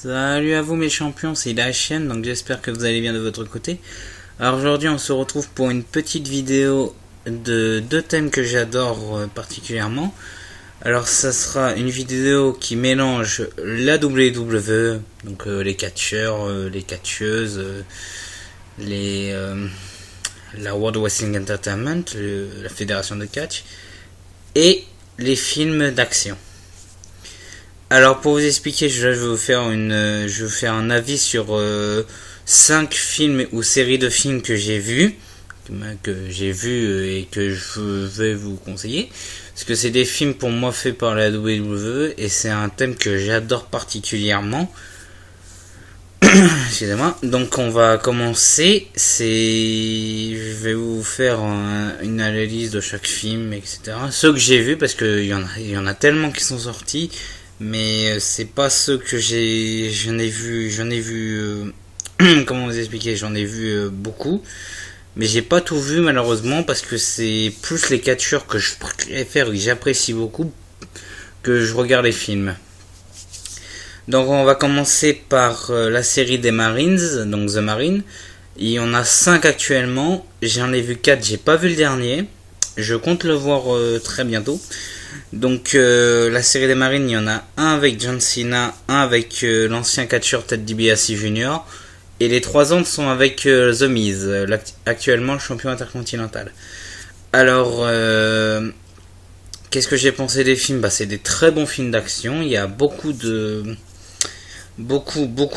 Salut à vous mes champions, c'est la chaîne, donc j'espère que vous allez bien de votre côté. Alors aujourd'hui on se retrouve pour une petite vidéo de deux thèmes que j'adore particulièrement. Alors ça sera une vidéo qui mélange la WWE, donc les catcheurs, les catcheuses, la World Wrestling Entertainment, la fédération de catch, et les films d'action. Alors pour vous expliquer, je vais vous faire un avis sur 5 films ou séries de films que j'ai vus et que je vais vous conseiller. Parce que c'est des films pour moi faits par la WWE et c'est un thème que j'adore particulièrement. Excusez-moi. Donc on va commencer. Je vais vous faire une analyse de chaque film, etc. Ceux que j'ai vus, parce qu'il y en a tellement qui sont sortis. Mais c'est pas ceux que j'en ai vu comment vous expliquer, j'en ai vu beaucoup, mais j'ai pas tout vu malheureusement parce que c'est plus les catcheurs que je préfère et que j'apprécie beaucoup que je regarde les films. Donc on va commencer par la série des Marines, donc The Marine. Il y en a 5 actuellement, j'en ai vu 4, j'ai pas vu le dernier, je compte le voir très bientôt. Donc la série des Marines, il y en a un avec John Cena, un avec l'ancien catcheur Ted DiBiase Jr. et les 3 autres sont avec The Miz, actuellement le champion intercontinental. Alors qu'est-ce que j'ai pensé des films ? C'est des très bons films d'action, il y a beaucoup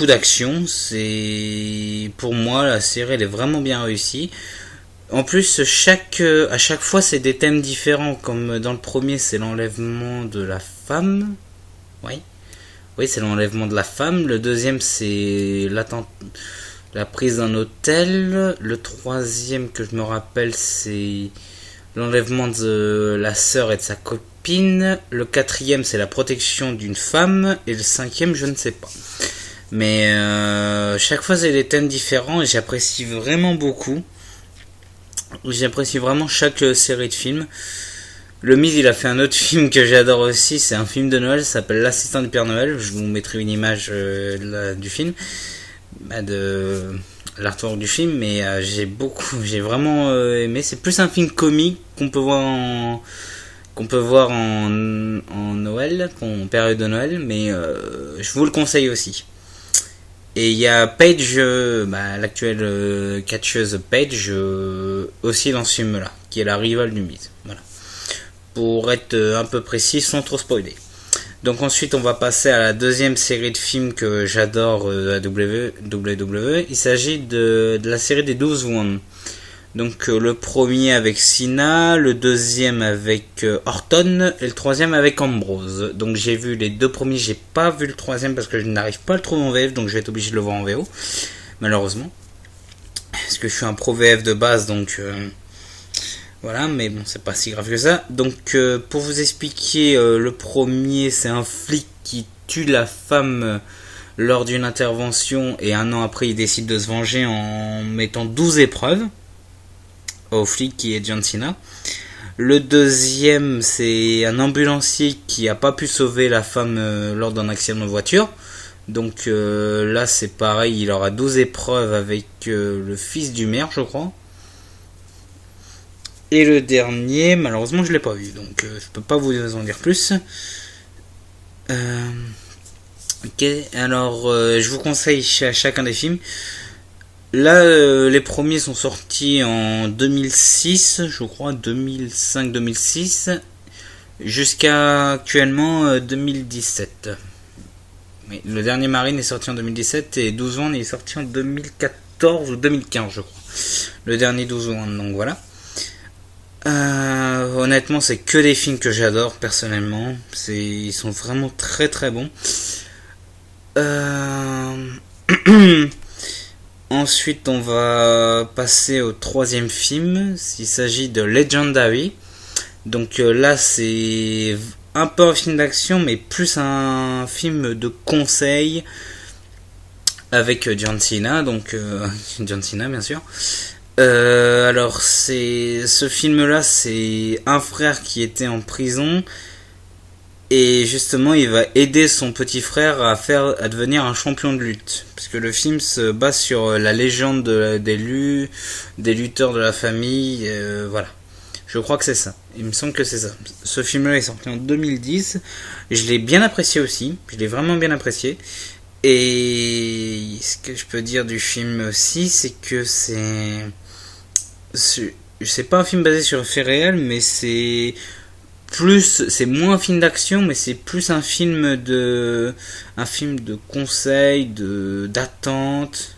d'action. C'est, pour moi, la série elle est vraiment bien réussie. En plus, à chaque fois, c'est des thèmes différents. Comme dans le premier, c'est l'enlèvement de la femme. Oui, c'est l'enlèvement de la femme. Le deuxième, c'est la prise d'un hôtel. Le troisième, que je me rappelle, c'est l'enlèvement de la sœur et de sa copine. Le quatrième, c'est la protection d'une femme. Et le cinquième, je ne sais pas. Mais chaque fois, c'est des thèmes différents et j'apprécie vraiment beaucoup. J'apprécie vraiment chaque série de films. Le Miz, il a fait un autre film que j'adore aussi. C'est un film de Noël, ça s'appelle L'assistant du Père Noël. Je vous mettrai une image du film, de l'artwork du film. Mais j'ai vraiment aimé. C'est plus un film comique qu'on peut voir en Noël, en période de Noël. Mais je vous le conseille aussi. Et il y a Paige, l'actuelle catcheuse Paige, aussi dans ce film-là, qui est la rivale du Miz. Voilà. Pour être un peu précis, sans trop spoiler. Donc ensuite, on va passer à la deuxième série de films que j'adore à WWE. Il s'agit de la série des 12 One. Donc le premier avec Cena, le deuxième avec Orton et le troisième avec Ambrose. Donc j'ai vu les deux premiers, j'ai pas vu le troisième parce que je n'arrive pas à le trouver en VF, donc je vais être obligé de le voir en VO, malheureusement. Parce que je suis un pro VF de base, donc voilà, mais bon, c'est pas si grave que ça. Donc pour vous expliquer, le premier, c'est un flic qui tue la femme lors d'une intervention et un an après il décide de se venger en mettant 12 épreuves au flic qui est John Cena. Le deuxième, c'est un ambulancier qui a pas pu sauver la femme lors d'un accident de voiture. Donc là c'est pareil, il aura 12 épreuves avec le fils du maire, je crois. Et le dernier, malheureusement je l'ai pas vu, donc je peux pas vous en dire plus. Ok, alors je vous conseille chacun des films. Là, les premiers sont sortis en 2006, je crois, 2005-2006, jusqu'à actuellement 2017. Oui, le dernier Marine est sorti en 2017 et 12 One est sorti en 2014 ou 2015, je crois. Le dernier 12 One, donc voilà. Honnêtement, c'est que des films que j'adore personnellement. Ils sont vraiment très très bons. Ensuite, on va passer au troisième film. Il s'agit de Legendary. Donc là, c'est un peu un film d'action, mais plus un film de conseil avec John Cena. Donc John Cena, bien sûr. Alors, ce film-là, c'est un frère qui était en prison Et justement, il va aider son petit frère à devenir un champion de lutte. Parce que le film se base sur la légende des lutteurs de la famille. Voilà. Je crois que c'est ça. Il me semble que c'est ça. Ce film-là est sorti en 2010. Je l'ai bien apprécié aussi. Je l'ai vraiment bien apprécié. Et ce que je peux dire du film aussi, c'est que c'est pas un film basé sur un fait réel, mais c'est moins un film d'action, mais c'est plus un film de conseil, d'attente.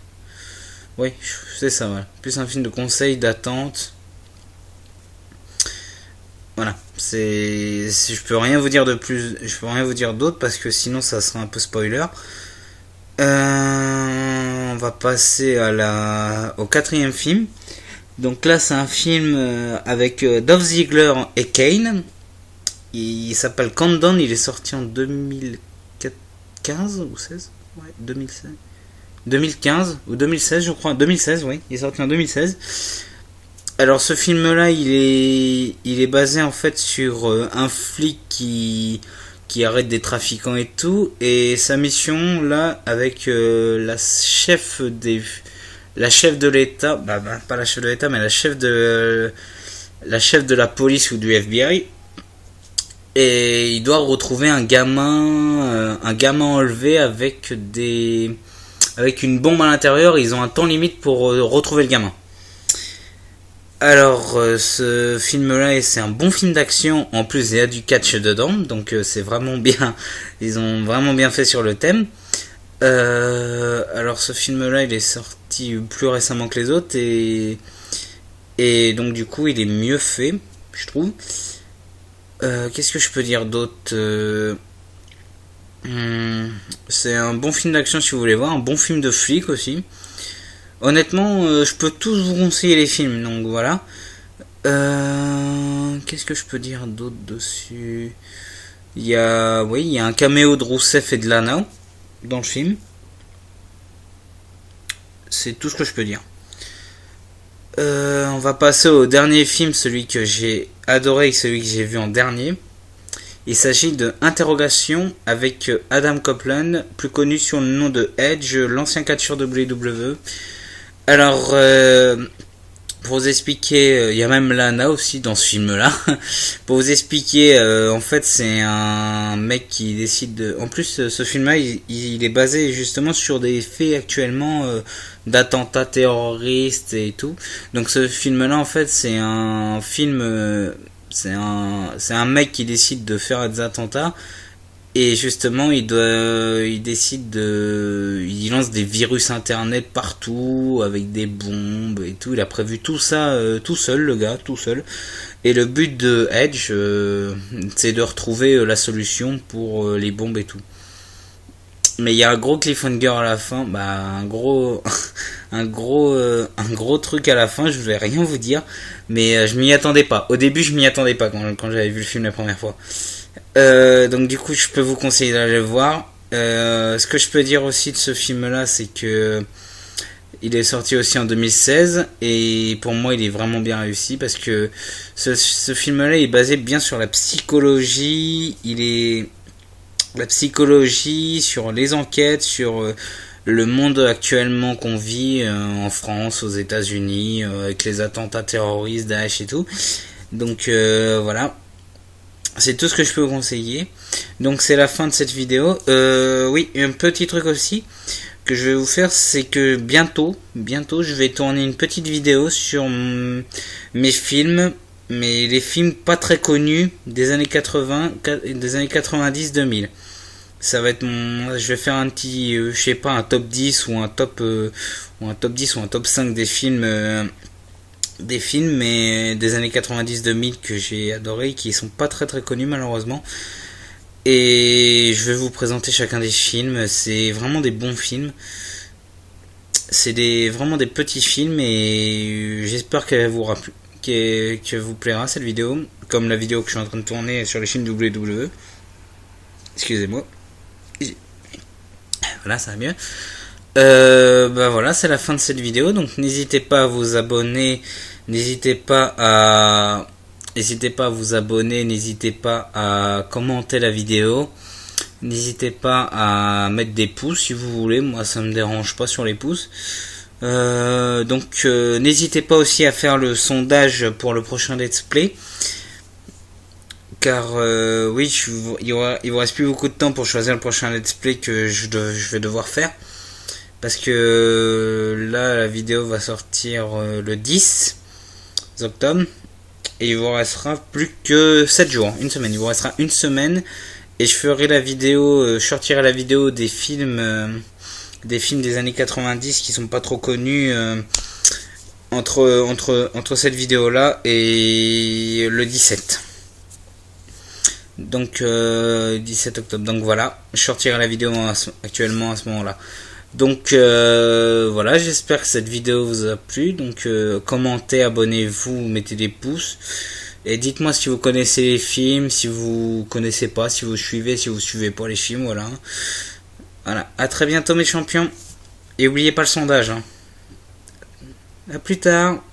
Oui, c'est ça, voilà. Plus un film de conseil, d'attente. Voilà, je peux rien vous dire de plus, je peux rien vous dire d'autre parce que sinon ça sera un peu spoiler. On va passer au quatrième film. Donc là, c'est un film avec Dolph Ziggler et Kane. Il s'appelle Countdown. Il est sorti en 2015 ou 16 ouais, 2016. 2015 ou 2016, je crois. 2016, oui. Il est sorti en 2016. Alors, ce film-là, il est basé en fait sur un flic qui arrête des trafiquants et tout. Et sa mission, là, avec la chef de l'État, pas la chef de l'État, mais la chef de la police ou du FBI. Et il doit retrouver un gamin enlevé avec une bombe à l'intérieur. Ils ont un temps limite pour retrouver le gamin. Alors, ce film-là, c'est un bon film d'action. En plus, il y a du catch dedans, donc c'est vraiment bien. Ils ont vraiment bien fait sur le thème. Alors, ce film-là, il est sorti plus récemment que les autres et donc du coup, il est mieux fait, je trouve. Qu'est-ce que je peux dire d'autre C'est un bon film d'action si vous voulez voir, un bon film de flic aussi. Honnêtement, je peux tous vous conseiller les films, donc voilà. Qu'est-ce que je peux dire d'autre dessus? Il y a un caméo de Rousseff et de Lana dans le film. C'est tout ce que je peux dire. On va passer au dernier film, celui que j'ai adoré et celui que j'ai vu en dernier. Il s'agit de Interrogation avec Adam Copeland, plus connu sous le nom de Edge, l'ancien catcheur de WWE. Alors, pour vous expliquer, il y a même Lana aussi dans ce film-là. Pour vous expliquer, en fait, c'est un mec qui décide de... En plus, ce film-là, il est basé justement sur des faits actuellement d'attentats terroristes et tout. Donc, ce film-là, en fait, c'est un film... c'est un mec qui décide de faire des attentats. Et justement, il lance des virus internet partout, avec des bombes et tout. Il a prévu tout ça tout seul, le gars, tout seul. Et le but de Edge, c'est de retrouver la solution pour les bombes et tout. Mais il y a un gros cliffhanger à la fin, un gros truc à la fin, je vais rien vous dire. Mais je m'y attendais pas. Au début, je m'y attendais pas quand j'avais vu le film la première fois. Donc du coup je peux vous conseiller d'aller le voir. Ce que je peux dire aussi de ce film là, c'est que il est sorti aussi en 2016 et pour moi il est vraiment bien réussi parce que ce film là est basé bien sur la psychologie, sur les enquêtes, sur le monde actuellement qu'on vit en France, aux États-Unis, avec les attentats terroristes, Daesh et tout. Donc voilà. C'est tout ce que je peux vous conseiller. Donc c'est la fin de cette vidéo. Oui, un petit truc aussi que je vais vous faire, c'est que bientôt, je vais tourner une petite vidéo sur mes films, mais les films pas très connus des années 80, des années 90-2000. Ça va être je vais faire un petit, je sais pas, un top 10 ou un top 10 ou un top 5 des films mais des années 90-2000 que j'ai adoré, qui sont pas très très connus malheureusement. Et je vais vous présenter chacun des films. C'est vraiment des bons films. C'est vraiment des petits films et j'espère qu'elle que vous plaira cette vidéo, comme la vidéo que je suis en train de tourner sur les films WWE. Excusez-moi. Voilà, ça va mieux. Voilà, c'est la fin de cette vidéo, donc n'hésitez pas à vous abonner, n'hésitez pas N'hésitez pas à vous abonner, n'hésitez pas à commenter la vidéo, n'hésitez pas à mettre des pouces si vous voulez, moi ça me dérange pas sur les pouces. N'hésitez pas aussi à faire le sondage pour le prochain let's play, car oui, il vous reste plus beaucoup de temps pour choisir le prochain let's play que je vais devoir faire, parce que là la vidéo va sortir le 10 octobre et il vous restera plus que 7 jours, une semaine. Il vous restera une semaine et je ferai la vidéo, je sortirai la vidéo des films des années 90 qui sont pas trop connus entre cette vidéo là et le 17. Donc 17 octobre. Donc voilà, je sortirai la vidéo actuellement à ce moment-là. Donc voilà, j'espère que cette vidéo vous a plu. Donc commentez, abonnez-vous, mettez des pouces. Et dites-moi si vous connaissez les films, si vous connaissez pas, si vous suivez pas les films, voilà. Voilà, à très bientôt mes champions. Et n'oubliez pas le sondage. Hein. À plus tard.